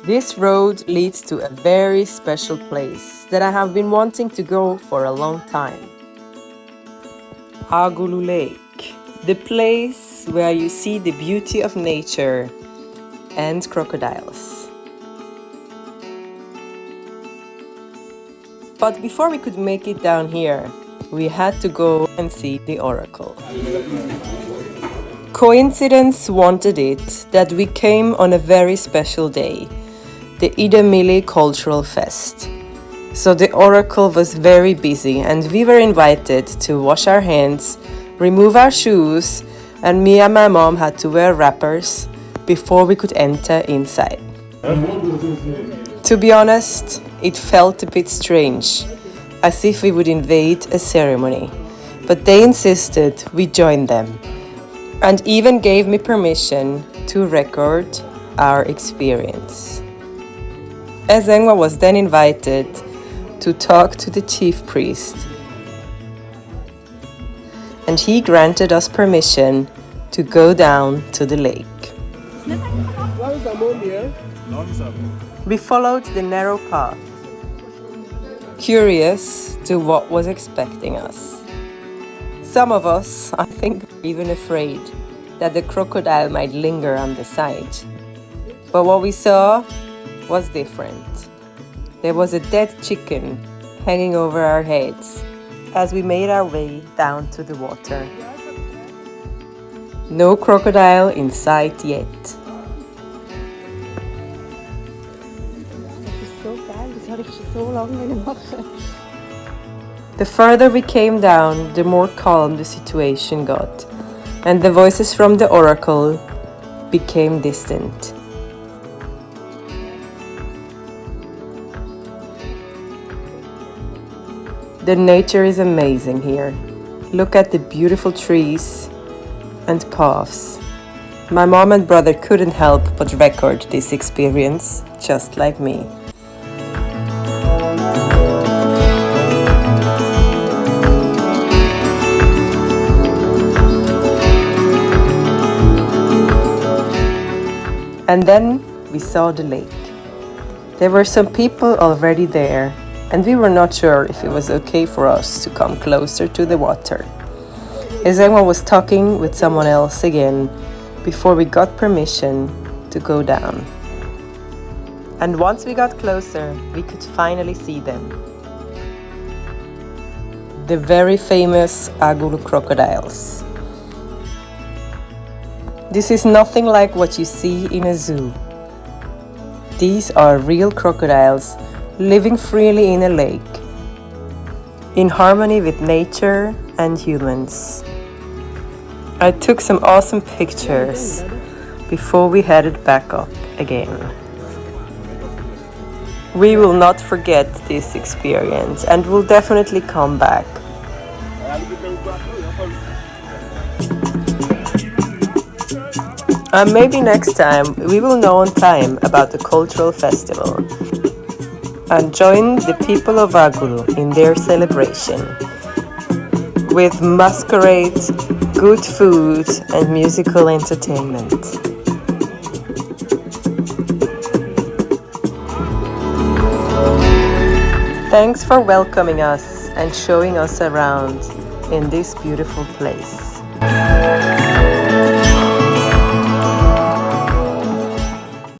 This road leads to a very special place that I have been wanting to go for a long time. Agulu Lake, the place where you see the beauty of nature and crocodiles. But before we could make it down here, we had to go and see the oracle. Coincidence wanted it that we came on a very special day, the Idemili Cultural Fest. So the oracle was very busy and we were invited to wash our hands, remove our shoes, and me and my mom had to wear wrappers before we could enter inside. To be honest, it felt a bit strange, as if we would invade a ceremony, but they insisted we join them and even gave me permission to record our experience. Ezengwa was then invited to talk to the chief priest, and he granted us permission to go down to the lake. We followed the narrow path, curious to what was expecting us. Some of us, I think, were even afraid that the crocodile might linger on the side. But what we saw was different. There was a dead chicken hanging over our heads as we made our way down to the water. No crocodile in sight yet. The further we came down, the more calm the situation got, and the voices from the oracle became distant. The nature is amazing here. Look at the beautiful trees and paths. My mom and brother couldn't help but record this experience, just like me. And then we saw the lake. There were some people already there, and we were not sure if it was okay for us to come closer to the water. Ezengwa was talking with someone else again before we got permission to go down. And once we got closer, we could finally see them. The very famous Agulu crocodiles. This is nothing like what you see in a zoo. These are real crocodiles living freely in a lake, in harmony with nature and humans. I took some awesome pictures before we headed back up again. We will not forget this experience and will definitely come back. And maybe next time we will know on time about the cultural festival and join the people of Agulu in their celebration with masquerades, good food and musical entertainment. Thanks for welcoming us and showing us around in this beautiful place.